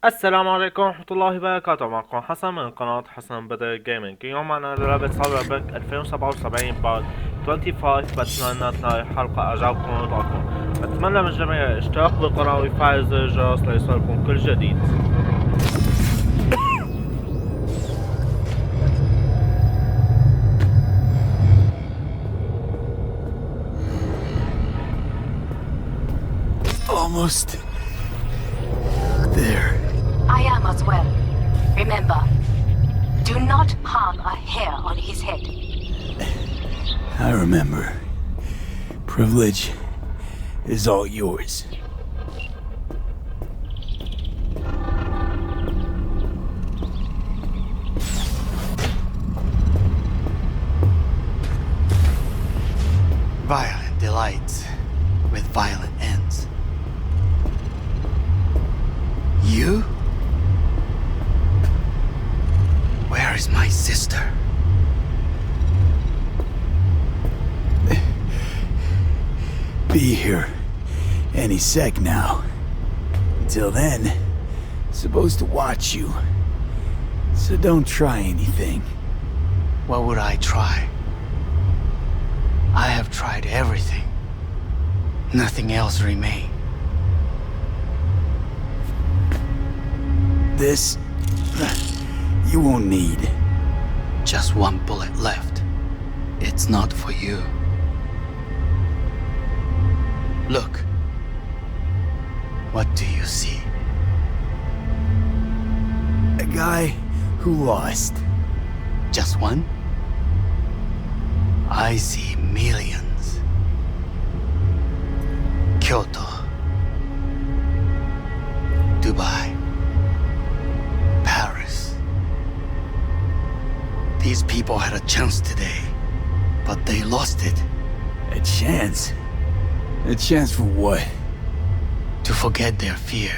السلام عليكم ورحمة الله وبركاته. معكم حسن من قناة حسن بدر جيمنج. اليوم معنا لعبة سايبر بانك 2077 بارت 25. بتمنى تنال الحلقة اعجابكم ورضاكم. بتمنى من الجميع الاشتراك بالقناة وفعل زر الجرس ليصلكم كل جديد. Almost there. I am as well. Remember, do not harm a hair on his head. I remember. Privilege is all yours. Violent delights with violent ends. You? Where is my sister? Be here any sec now. Until then, supposed to watch you. So don't try anything. What would I try? I have tried everything. Nothing else remains. This you won't need. Just one bullet left. It's not for you. Look. What do you see? A guy who lost. Just one? I see millions. Kyoto. Dubai. Paris. These people had a chance today, but they lost it. A chance? A chance for what? To forget their fear.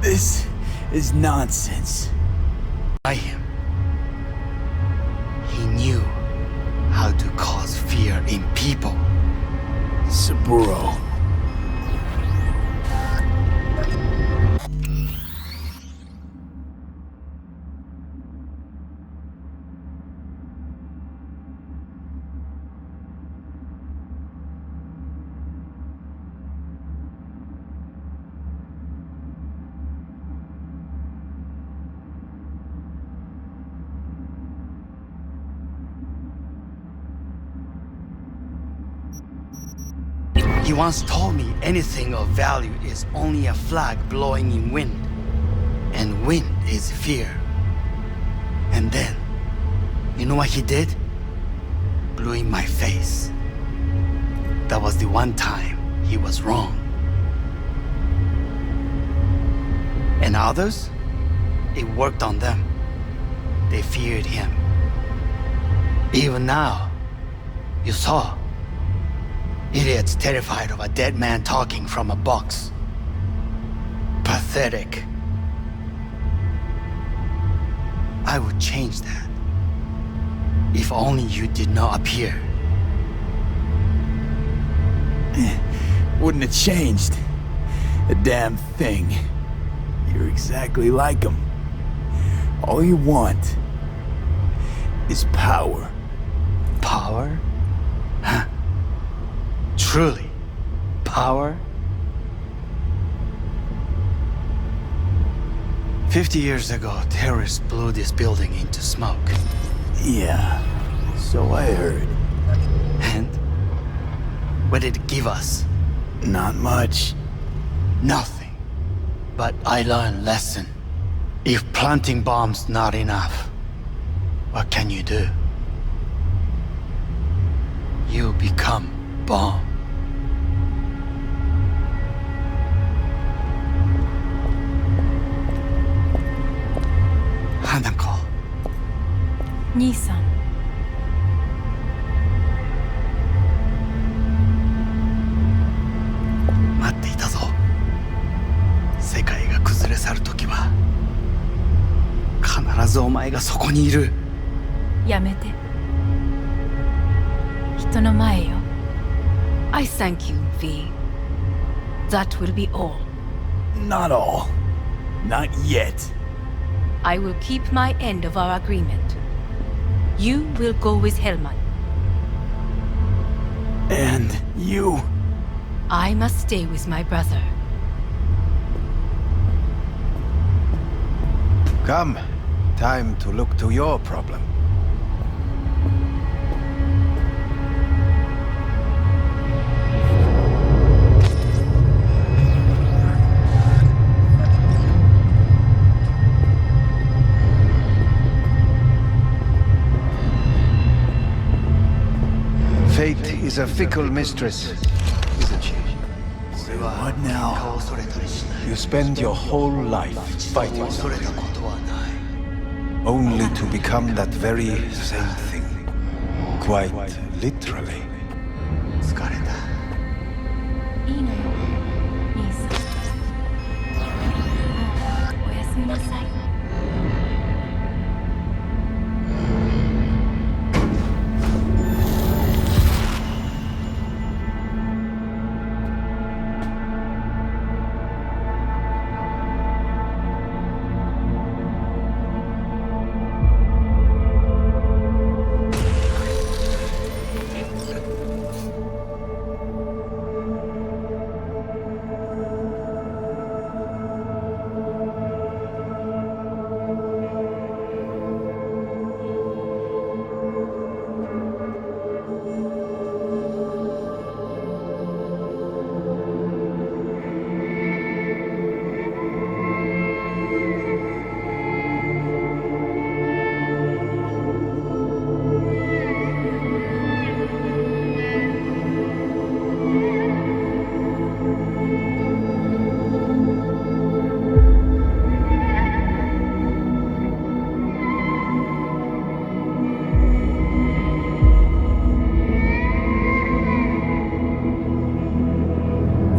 This is nonsense. By him. He knew how to cause fear in people. Saburo. He once told me anything of value is only a flag blowing in wind. And wind is fear. And then, you know what he did? Blew in my face. That was the one time he was wrong. And others? It worked on them. They feared him. Even now, you saw. Idiots terrified of a dead man talking from a box. Pathetic. I would change that. If only you did not appear. Wouldn't have changed a damn thing. You're exactly like him. All you want is power. Power? Huh? Truly, power? 50 years ago, terrorists blew this building into smoke. Yeah, so I heard. And what did it give us? Not much. Nothing. But I learned a lesson. If planting bombs not enough, what can you do? You become bomb. Hanako. 兄さん。待っていたぞ。世界が崩れ去るときは必ずお前がそこにいる。やめて。人の前よ。I thank you, V. That will be all. Not all. Not yet. I will keep my end of our agreement. You will go with Hellman. And you? I must stay with my brother. Come. Time to look to your problem. Fate is a fickle mistress, isn't she? What now? You spend your whole life fighting something, only to become that very same thing. Quite literally. いいのよ、兄さん。おやすみなさい。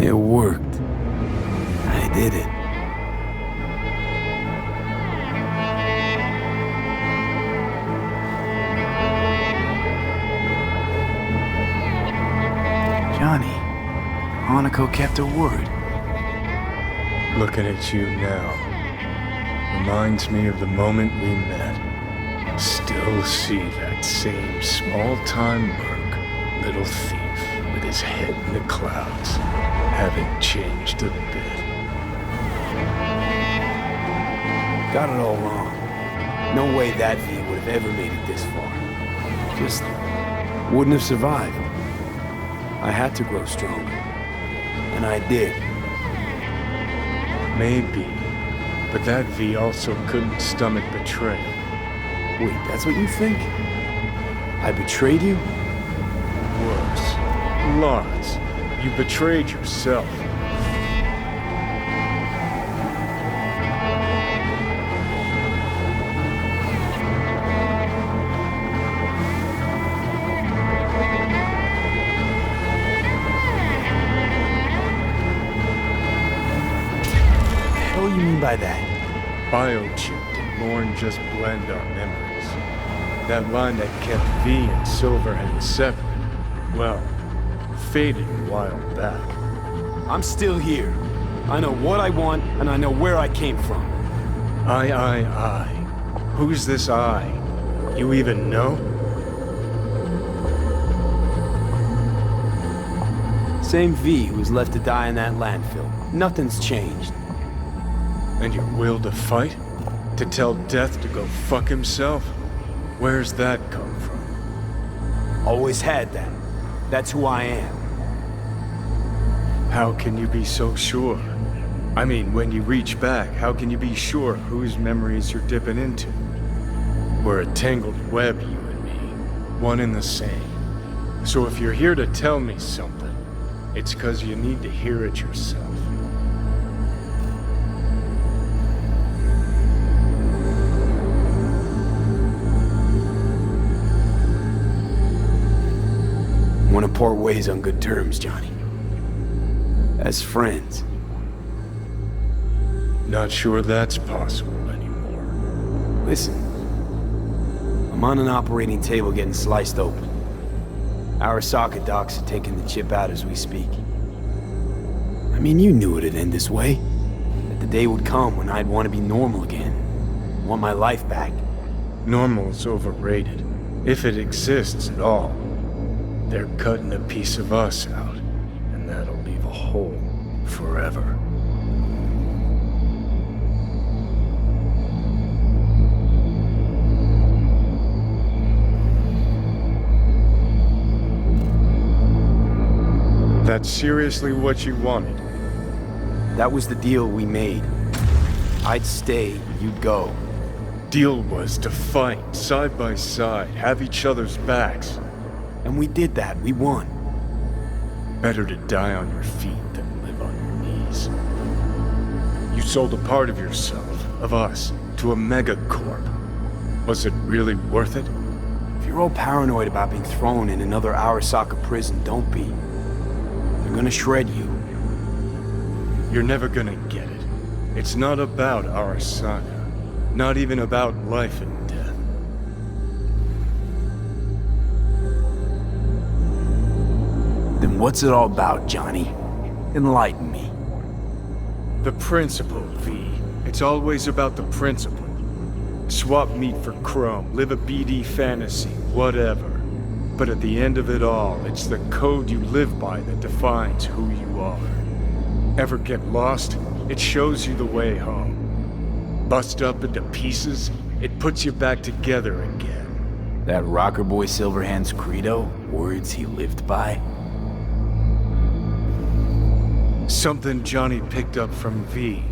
It worked. I did it. Johnny, Hanako kept her word. Looking at you now reminds me of the moment we met. Still see that same small-time merc, little thief with his head in the clouds. Haven't changed a bit. Got it all wrong. No way that V would have ever made it this far. Just wouldn't have survived. I had to grow stronger. And I did. Maybe, but that V also couldn't stomach betrayal. Wait, that's what you think? I betrayed you? Worse. Lots. You betrayed yourself. What do you mean by that? Biochipped and Lorne just blend our memories. That line that kept V and Silverhand separate, well, faded a while back. I'm still here. I know what I want, and I know where I came from. I. Who's this I? You even know? Same V who was left to die in that landfill. Nothing's changed. And your will to fight? To tell Death to go fuck himself? Where's that come from? Always had that. That's who I am. How can you be so sure? I mean, when you reach back, how can you be sure whose memories you're dipping into? We're a tangled web, you and me. One and the same. So if you're here to tell me something, it's 'cause you need to hear it yourself. Want to part ways on good terms, Johnny. As friends. Not sure that's possible anymore. Listen. I'm on an operating table getting sliced open. Arasaka docs are taking the chip out as we speak. I mean, you knew it'd end this way. That the day would come when I'd want to be normal again. Want my life back. Normal's overrated. If it exists at all. They're cutting a piece of us out, and that'll leave a hole forever. That's seriously what you wanted? That was the deal we made. I'd stay, you'd go. Deal was to fight, side by side, have each other's backs. And we did that, we won. Better to die on your feet than live on your knees. You sold a part of yourself, of us, to a megacorp. Was it really worth it? If you're all paranoid about being thrown in another Arasaka prison, don't be. They're gonna shred you. You're never gonna get it. It's not about Arasaka. Not even about life and death. Then what's it all about, Johnny? Enlighten me. The principle, V. It's always about the principle. Swap meat for chrome, live a BD fantasy, whatever. But at the end of it all, it's the code you live by that defines who you are. Ever get lost? It shows you the way home. Bust up into pieces, it puts you back together again. That rocker boy Silverhand's credo? Words he lived by? Something Johnny picked up from V.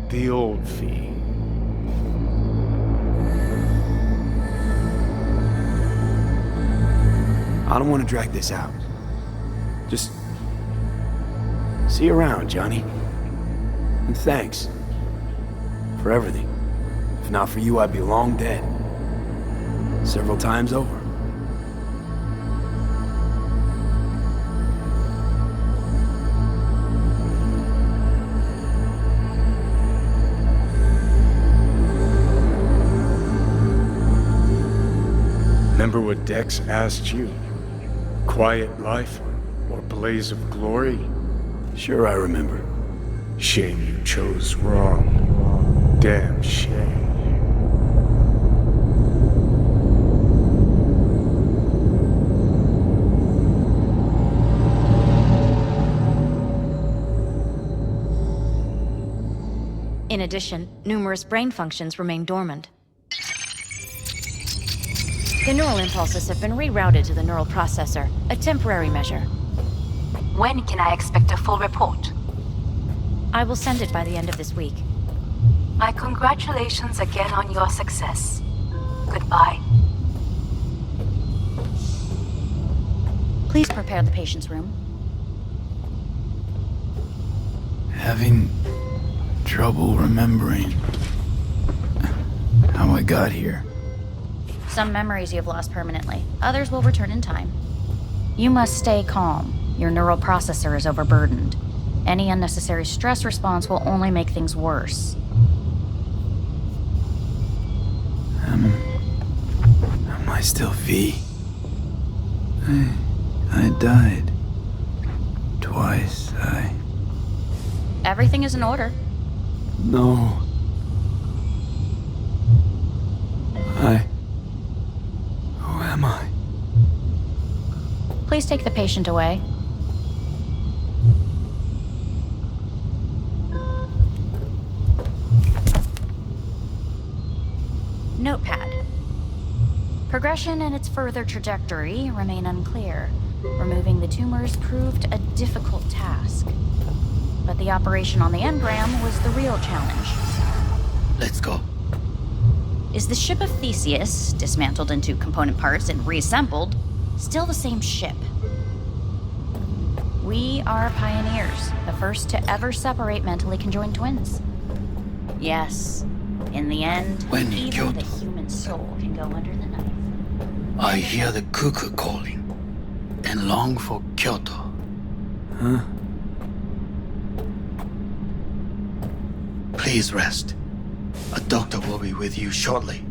The old V. I don't want to drag this out. Just... see you around, Johnny. And thanks. For everything. If not for you, I'd be long dead. Several times over. Remember what Dex asked you? Quiet life or blaze of glory? Sure I remember. Shame you chose wrong. Damn shame. In addition, numerous brain functions remain dormant. The neural impulses have been rerouted to the neural processor, a temporary measure. When can I expect a full report? I will send it by the end of this week. My congratulations again on your success. Goodbye. Please prepare the patient's room. Having trouble remembering how I got here. Some memories you have lost permanently. Others will return in time. You must stay calm. Your neural processor is overburdened. Any unnecessary stress response will only make things worse. Am I still V? I died. Twice, Everything is in order. No. Who am I? Please take the patient away. Notepad. Progression and its further trajectory remain unclear. Removing the tumors proved a difficult task. But the operation on the engram was the real challenge. Let's go. Is the ship of Theseus, dismantled into component parts and reassembled, still the same ship? We are pioneers, the first to ever separate mentally conjoined twins. Yes, in the end, When in even Kyoto, the human soul can go under the knife. I hear the cuckoo calling and long for Kyoto. Huh? Please rest. A doctor will be with you shortly.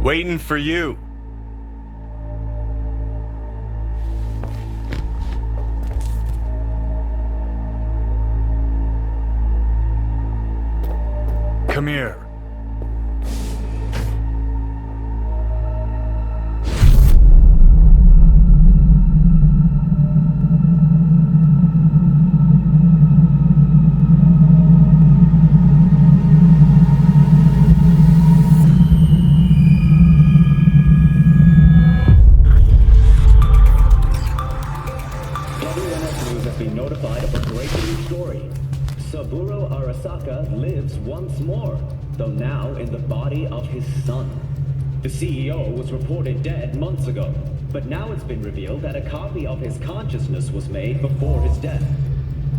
Waiting for you. Come here. Though now in the body of his son. The CEO was reported dead months ago, but now it's been revealed that a copy of his consciousness was made before his death.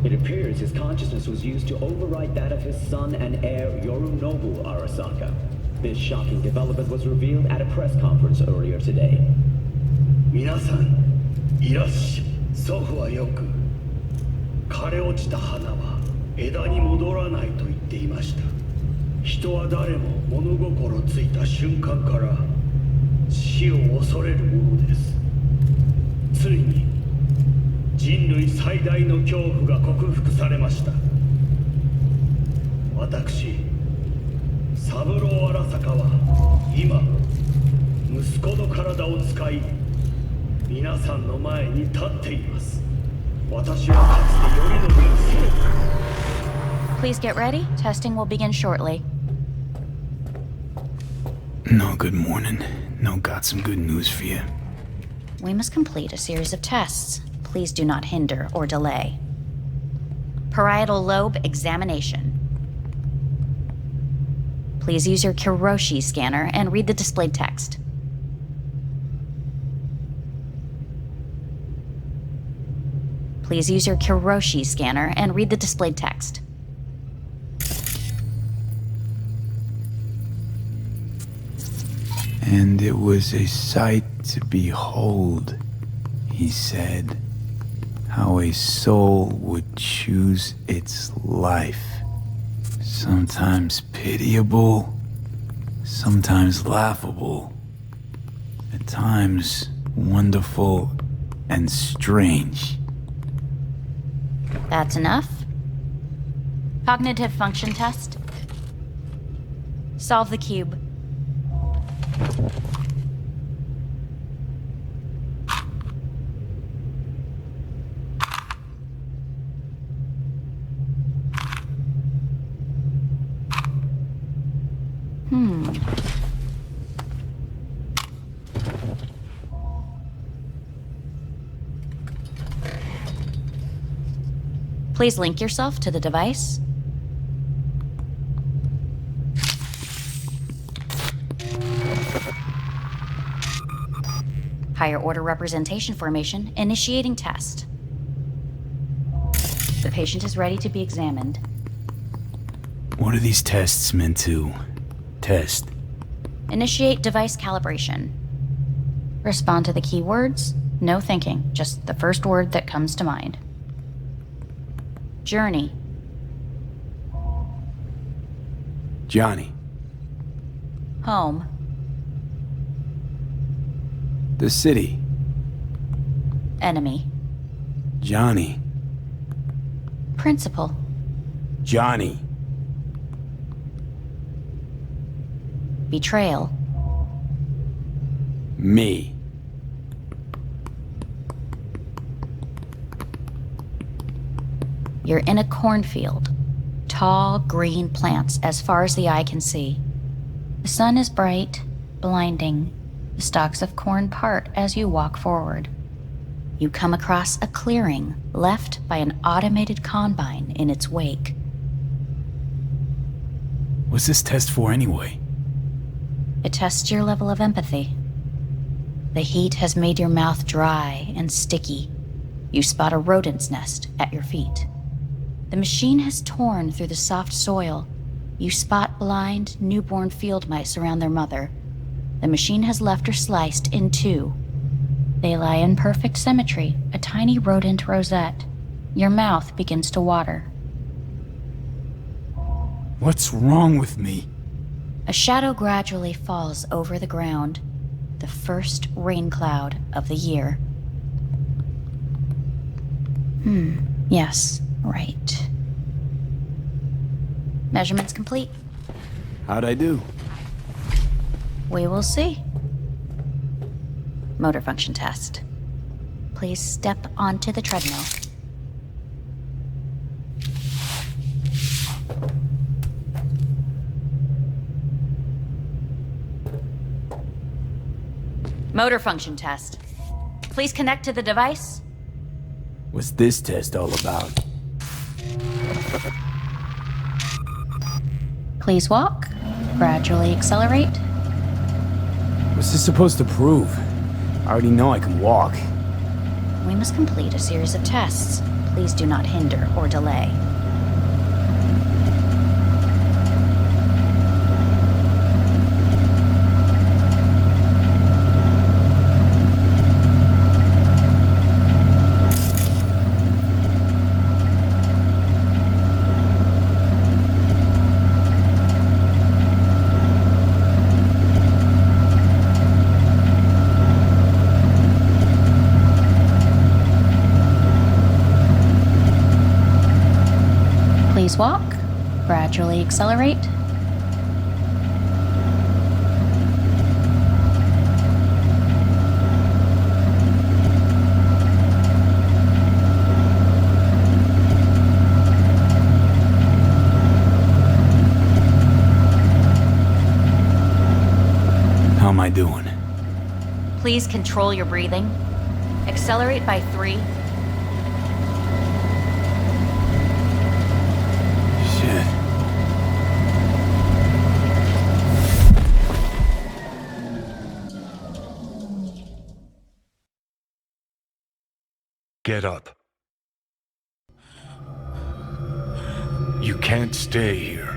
It appears his consciousness was used to override that of his son and heir Yorinobu Arasaka. This shocking development was revealed at a press conference earlier today. 皆さん、いらっしゃい。祖父はよく、枯れ落ちた花は枝に戻らないと言っていました。人は誰も物心ついた瞬間から死を恐れるものです。ついに人類最大の恐怖が克服されました。私、三郎荒坂は今息子の体を使い皆さんの前に立っています。私はかつて頼信のせい。 Please get ready. Testing will begin shortly. No, good morning. No, got some good news for you. We must complete a series of tests. Please do not hinder or delay. Parietal lobe examination. Please use your Kiroshi scanner and read the displayed text. Please use your Kiroshi scanner and read the displayed text. And it was a sight to behold, he said, how a soul would choose its life. Sometimes pitiable, sometimes laughable, at times wonderful and strange. That's enough. Cognitive function test. Solve the cube. Please link yourself to the device. Higher order representation formation, initiating test. The patient is ready to be examined. What are these tests meant to test? Initiate device calibration. Respond to the keywords. No thinking, just the first word that comes to mind. Journey. Johnny. Home. The city. Enemy. Johnny. Principal. Johnny. Betrayal. Me. You're in a cornfield. Tall, green plants as far as the eye can see. The sun is bright, blinding. The stalks of corn part as you walk forward. You come across a clearing left by an automated combine in its wake. What's this test for anyway? It tests your level of empathy. The heat has made your mouth dry and sticky. You spot a rodent's nest at your feet. The machine has torn through the soft soil. You spot blind, newborn field mice around their mother. The machine has left her sliced in two. They lie in perfect symmetry, a tiny rodent rosette. Your mouth begins to water. What's wrong with me? A shadow gradually falls over the ground, the first rain cloud of the year. Yes, right. Measurements complete. How'd I do? We will see. Motor function test. Please step onto the treadmill. Motor function test. Please connect to the device. What's this test all about? Please walk. Gradually accelerate. What's this supposed to prove? I already know I can walk. We must complete a series of tests. Please do not hinder or delay. Please walk. Gradually accelerate. How am I doing? Please control your breathing. Accelerate by 3. Shit. Get up. You can't stay here.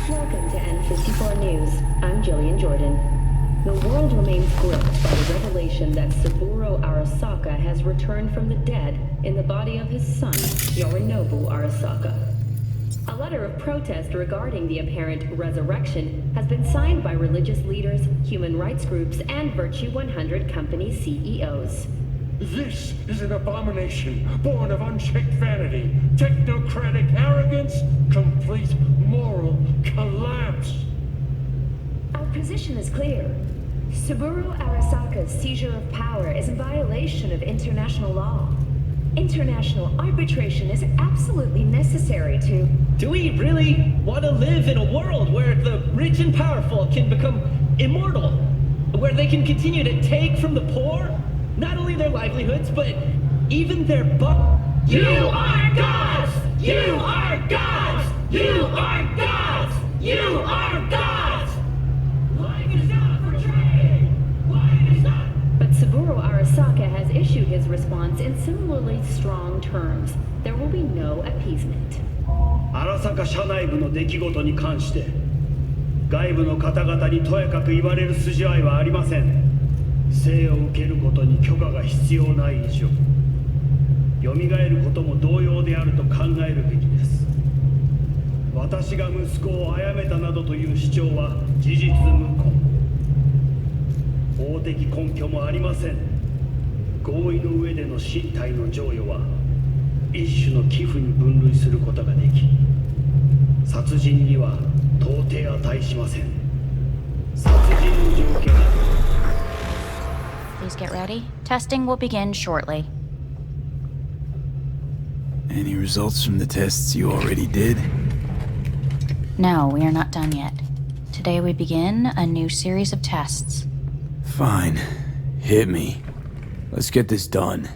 Welcome to N54 News. I'm Jillian Jordan. The world remains gripped by the revelation that Saburo Arasaka has returned from the dead in the body of his son, Yorinobu Arasaka. A letter of protest regarding the apparent resurrection has been signed by religious leaders, human rights groups, and Virtue 100 company CEOs. This is an abomination born of unchecked vanity, technocratic arrogance, complete moral collapse. Our position is clear. Saburo Arasaka's seizure of power is in violation of international law. International arbitration is absolutely necessary to... Do we really want to live in a world where the rich and powerful can become immortal? Where they can continue to take from the poor? Not only their livelihoods, but even their You are gods! You are gods! You are gods! You are gods! Life is not for trade! Life is not... But Saburo Arasaka has issued his response in similarly strong terms. There will be no appeasement. 荒坂社内部の出来事に関して外部の方々にとやかく言われる筋合いはありません。生を受けることに許可が必要ない以上蘇ることも同様であると考えるべきです。私が息子を殺めたなどという主張は事実無根。法的根拠もありません。合意の上での身体の贈与は一種の寄付に分類することができ殺人には到底値しません。殺人の条件 Please get ready. Testing will begin shortly. Any results from the tests you already did? No, we are not done yet. Today we begin a new series of tests. Fine. Hit me. Let's get this done.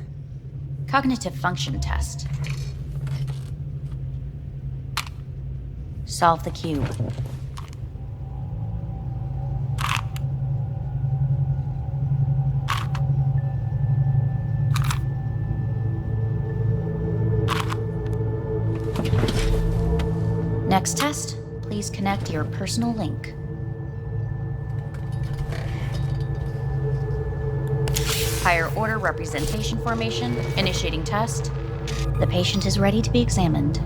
Cognitive function test. Solve the cube. Next test, please connect your personal link. Higher order representation formation, initiating test. The patient is ready to be examined.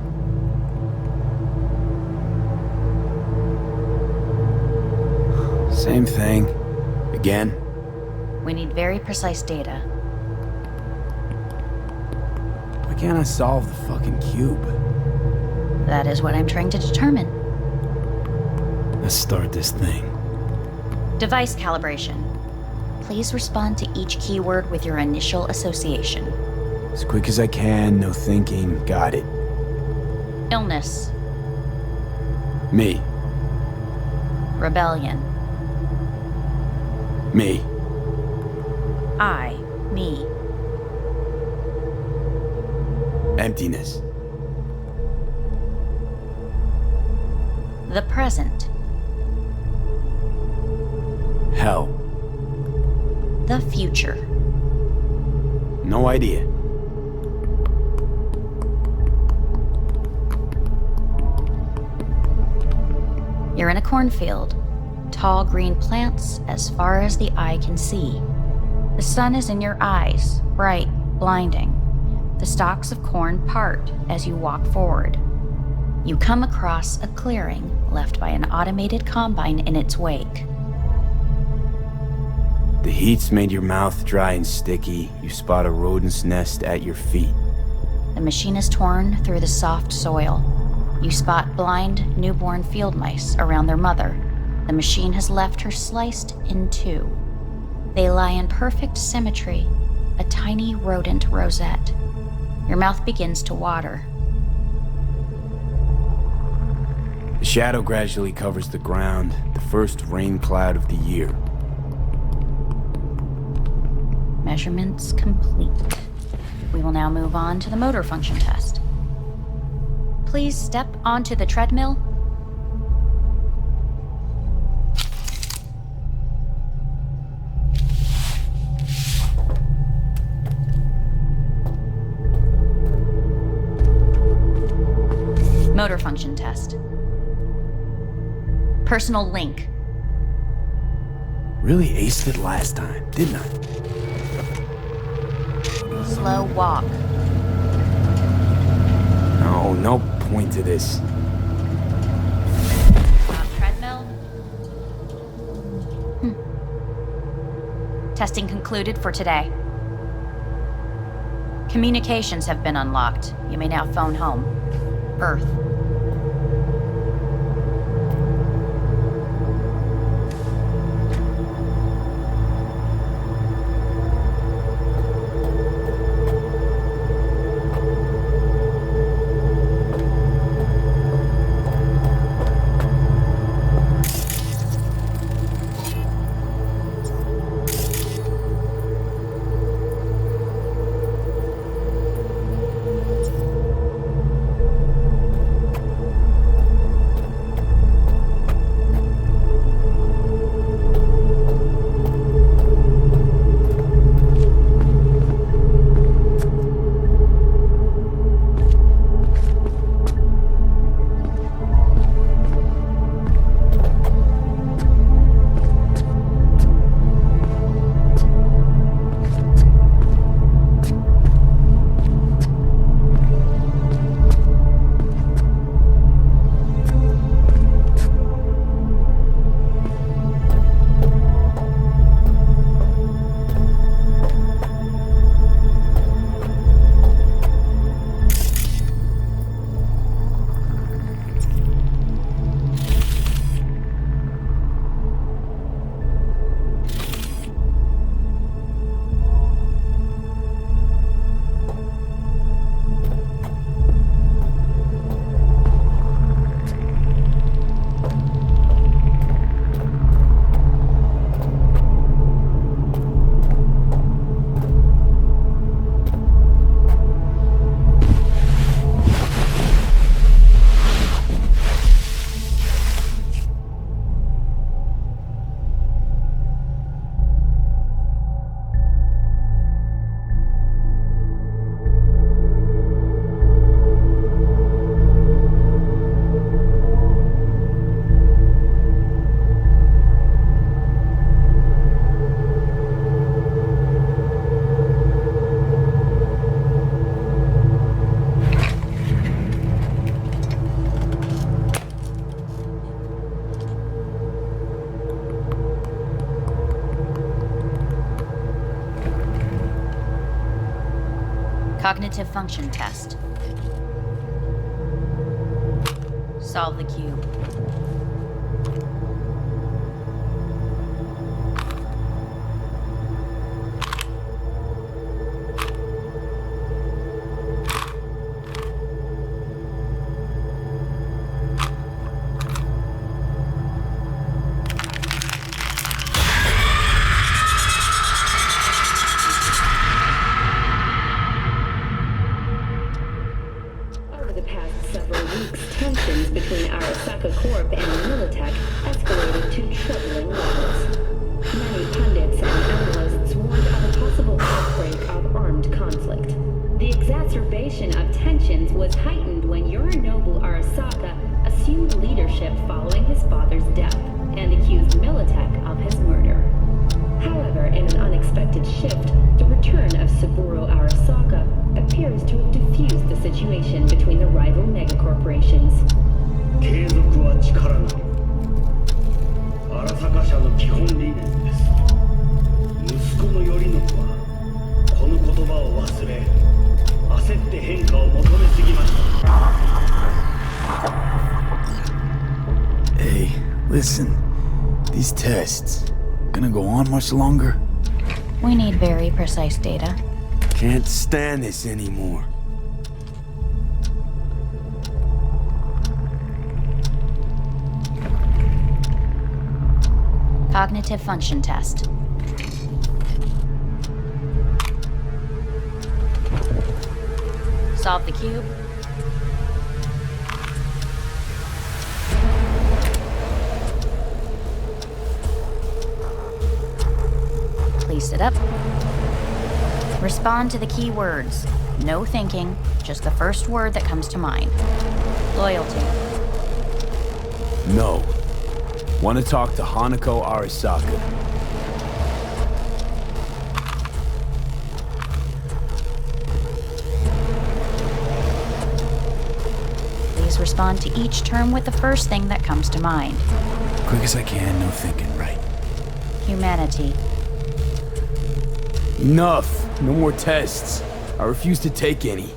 Same thing. Again? We need very precise data. Why can't I solve the fucking cube? That is what I'm trying to determine. Let's start this thing. Device calibration. Please respond to each keyword with your initial association. As quick as I can, no thinking. Got it. Illness. Me. Rebellion. Me. Me. Emptiness. The present. Hell. The future. No idea. You're in a cornfield. Tall green plants as far as the eye can see. The sun is in your eyes, bright, blinding. The stalks of corn part as you walk forward. You come across a clearing left by an automated combine in its wake. The heat's made your mouth dry and sticky. You spot a rodent's nest at your feet. The machine is torn through the soft soil. You spot blind, newborn field mice around their mother. The machine has left her sliced in two. They lie in perfect symmetry, a tiny rodent rosette. Your mouth begins to water. The shadow gradually covers the ground, the first rain cloud of the year. Measurements complete. We will now move on to the motor function test. Please step onto the treadmill. Motor function test. Personal link. Really aced it last time, didn't I? Slow walk. No point to this. Treadmill. Testing concluded for today. Communications have been unlocked. You may now phone home. Earth. Cognitive function test. Solve the cube. Tensions between Arasaka Corp and Militech escalated to troubling levels. Many pundits and analysts warned of a possible outbreak of armed conflict. The exacerbation of tensions was heightened when Yorinobu Arasaka assumed leadership following his father's death and accused Militech of his murder. However, in an unexpected shift, the return of Saburo Arasaka appears to have diffused the situation between the rival megacorporations. 継続は力なり。荒坂社の基本理念です。息子の頼信はこの言葉を忘れ、焦って変化を求めすぎました。Hey, listen. These tests gonna go on much longer? We need very precise data. Can't stand this anymore. Cognitive function test. Solve the cube. Please sit up. Respond to the key words. No thinking, just the first word that comes to mind. Loyalty. No. Want to talk to Hanako Arasaka. Please respond to each term with the first thing that comes to mind. Quick as I can, no thinking, right? Humanity. Enough! No more tests. I refuse to take any.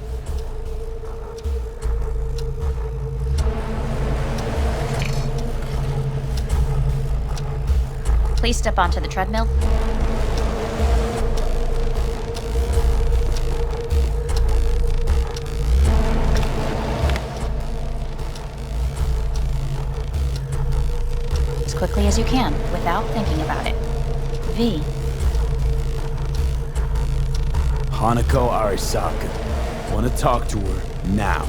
Please step onto the treadmill. As quickly as you can, without thinking about it. V. Hanako Arasaka. Want to talk to her now.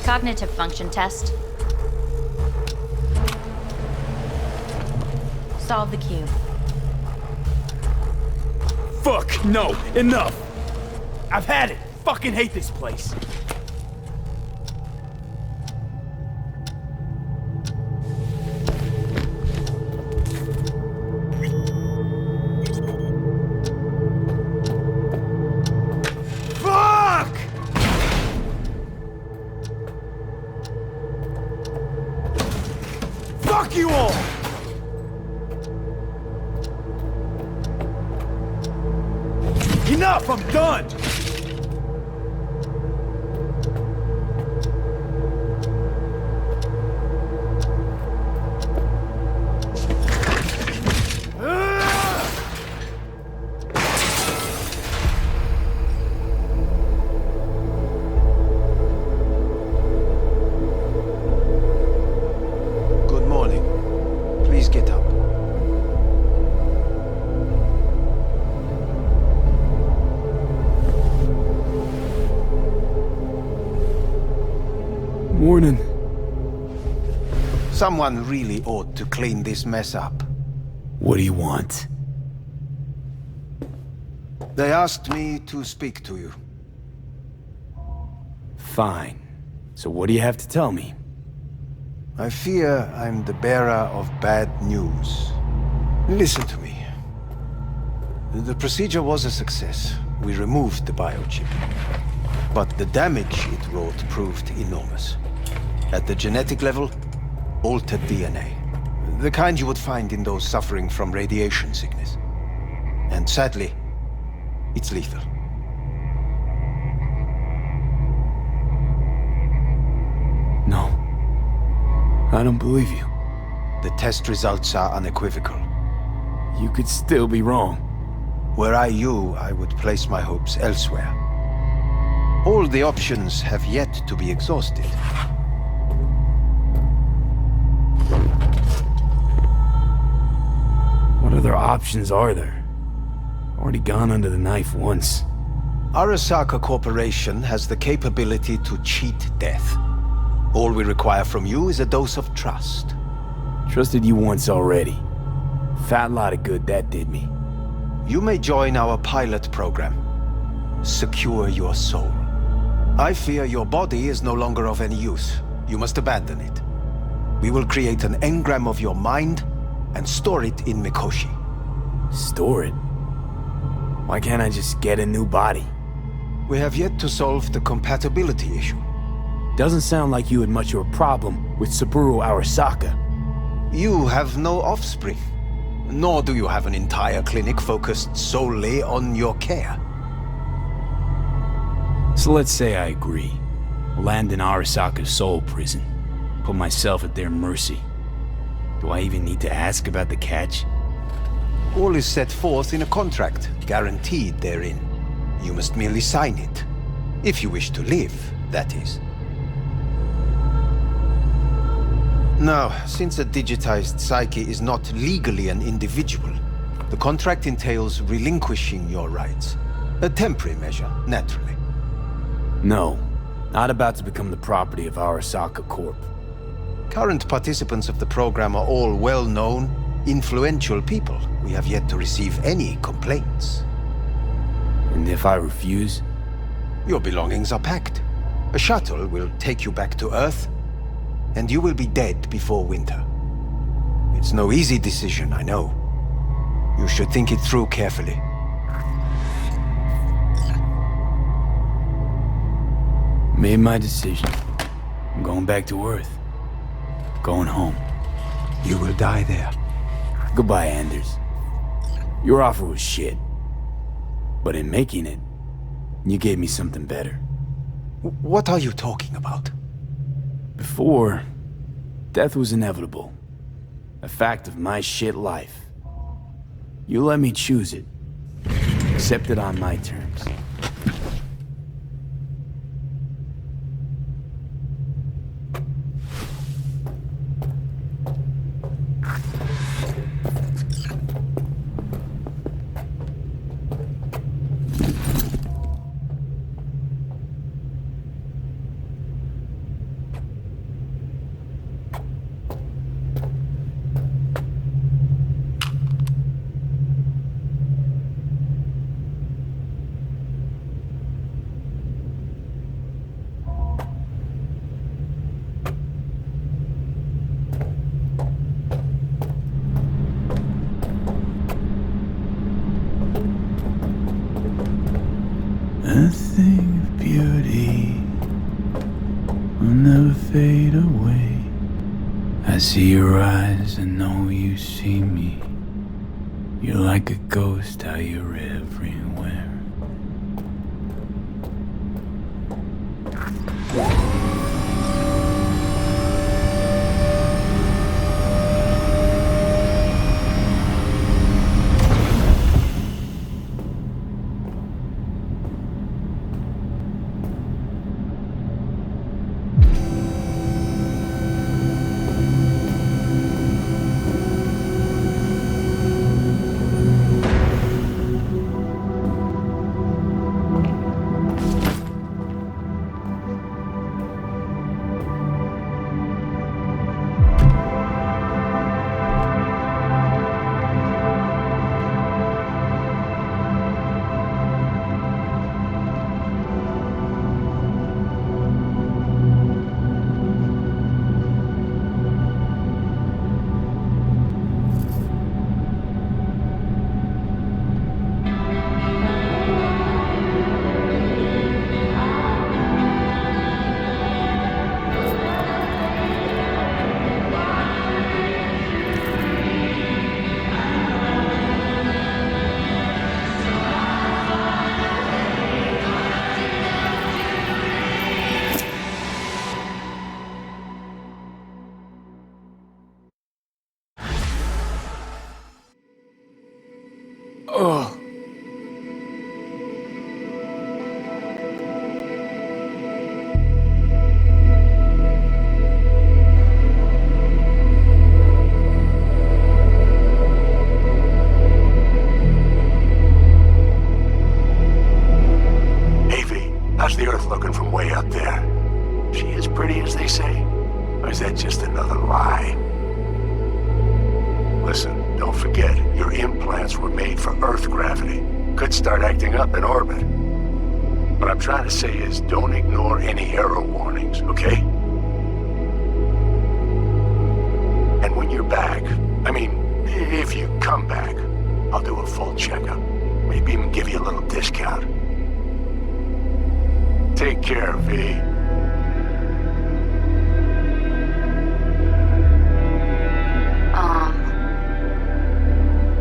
Cognitive function test. Solve the cube. Fuck! No! Enough! I've had it! Fucking hate this place! Fuck you all! Enough! I'm done! Morning. Someone really ought to clean this mess up. What do you want? They asked me to speak to you. Fine. So what do you have to tell me? I fear I'm the bearer of bad news. Listen to me. The procedure was a success. We removed the biochip. But the damage it wrought proved enormous. At the genetic level, altered DNA. The kind you would find in those suffering from radiation sickness. And sadly, it's lethal. No. I don't believe you. The test results are unequivocal. You could still be wrong. Were I you, I would place my hopes elsewhere. All the options have yet to be exhausted. What other options are there? Already gone under the knife once. Arasaka Corporation has the capability to cheat death. All we require from you is a dose of trust. Trusted you once already. Fat lot of good that did me. You may join our pilot program. Secure your soul. I fear your body is no longer of any use. You must abandon it. We will create an engram of your mind and store it in Mikoshi. Store it? Why can't I just get a new body? We have yet to solve the compatibility issue. Doesn't sound like you had much of a problem with Saburo Arasaka. You have no offspring. Nor do you have an entire clinic focused solely on your care. So let's say I agree. Land in Arasaka's soul prison. Put myself at their mercy. Do I even need to ask about the catch? All is set forth in a contract, guaranteed therein. You must merely sign it. If you wish to live, that is. Now, since a digitized psyche is not legally an individual, the contract entails relinquishing your rights. A temporary measure, naturally. No, not about to become the property of Arasaka Corp. Current participants of the program are all well-known, influential people. We have yet to receive any complaints. And if I refuse? Your belongings are packed. A shuttle will take you back to Earth, and you will be dead before winter. It's no easy decision, I know. You should think it through carefully. Made my decision. I'm going back to Earth. Going home. You will die there. Goodbye, Anders. Your offer was shit. But in making it, you gave me something better. What are you talking about? Before, death was inevitable. A fact of my shit life. You let me choose it. Accept it on my terms. A thing of beauty will never fade away. I see your eyes, I know you see me. You're like a ghost, how you're everywhere. Oh. How's the Earth looking from way up there? She as pretty as they say? Or is that just another lie? Listen, don't forget, your implants were made for Earth gravity. Could start acting up in orbit. What I'm trying to say is, don't ignore any error warnings, okay? And when you're back, I mean, if you come back, I'll do a full checkup. Maybe even give you a little discount. Take care, V.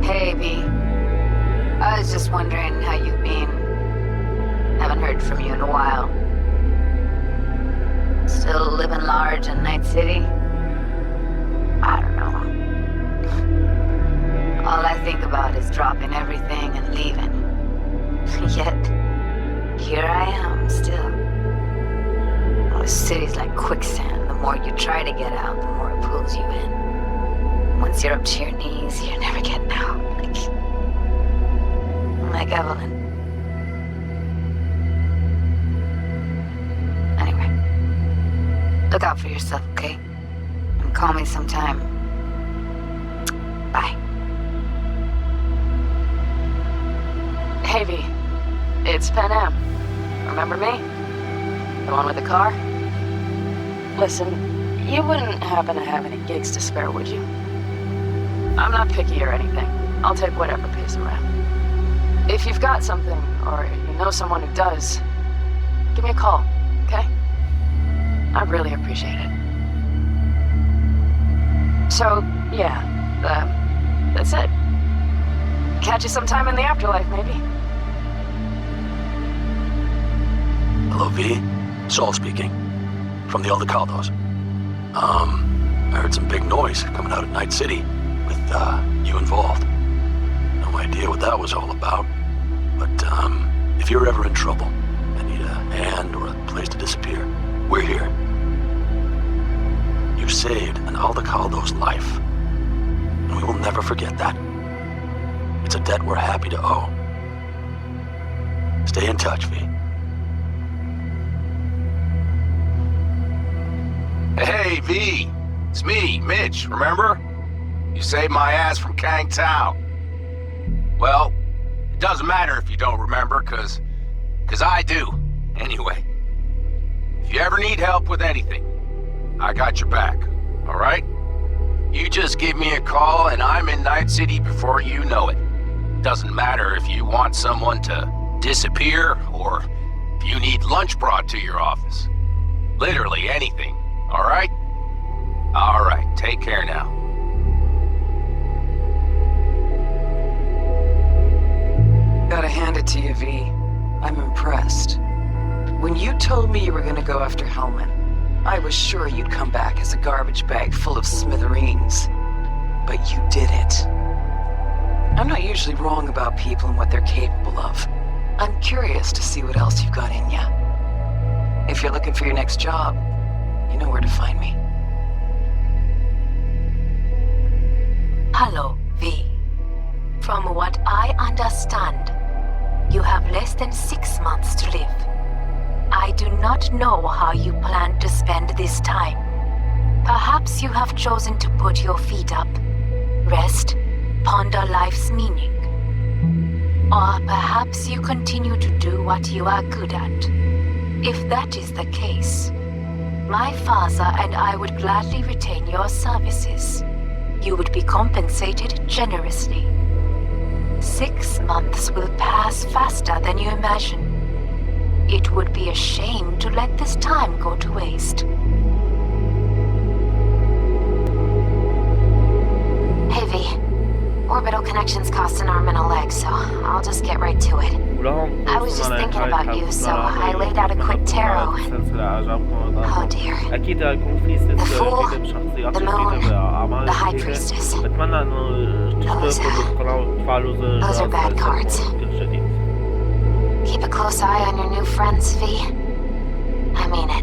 Hey, V. I was just wondering how you've been. Haven't heard from you in a while. Still living large in Night City? I don't know. All I think about is dropping everything and leaving. Yet, here I am, still. Oh, this city's like quicksand. The more you try to get out, the more it pulls you in. Once you're up to your knees, you're never getting out. Like Evelyn. Anyway, look out for yourself, okay? And call me sometime. Bye. Hey, V. It's Pan Am. Remember me? The one with the car? Listen, you wouldn't happen to have any gigs to spare, would you? I'm not picky or anything. I'll take whatever pays around. If you've got something, or you know someone who does, give me a call, okay? I really appreciate it. So, yeah, that's it. Catch you sometime in the afterlife, maybe. Hello, V. Saul speaking. From the Aldecaldos. I heard some big noise coming out of Night City with, you involved. No idea what that was all about. But, if you're ever in trouble and need a hand or a place to disappear, we're here. You saved an Aldecaldo's life. And we will never forget that. It's a debt we're happy to owe. Stay in touch, V. Hey, V. It's me, Mitch, remember? You saved my ass from Kang Tao. Well, it doesn't matter if you don't remember, cause I do. Anyway, if you ever need help with anything, I got your back, alright? You just give me a call and I'm in Night City before you know it. Doesn't matter if you want someone to disappear or if you need lunch brought to your office. Literally anything. All right? All right, take care now. Gotta hand it to you, V. I'm impressed. When you told me you were gonna go after Hellman, I was sure you'd come back as a garbage bag full of smithereens. But you did it. I'm not usually wrong about people and what they're capable of. I'm curious to see what else you've got in ya. If you're looking for your next job, you know where to find me. Hello, V. From what I understand, you have less than 6 months to live. I do not know how you plan to spend this time. Perhaps you have chosen to put your feet up, rest, ponder life's meaning. Or perhaps you continue to do what you are good at. If that is the case, my father and I would gladly retain your services. You would be compensated generously. 6 months will pass faster than you imagine. It would be a shame to let this time go to waste. Hey, V. Orbital connections cost an arm and a leg, so I'll just get right to it. I was just thinking about you, so I laid out a quick tarot and... Oh dear. The Fool, the Moon, the High Priestess. تشتركوا بالقناة وتفعلوا زر Those are الجرس bad cards. ليصلكم كل جديد. Keep a close eye on your new friends, V. I mean it.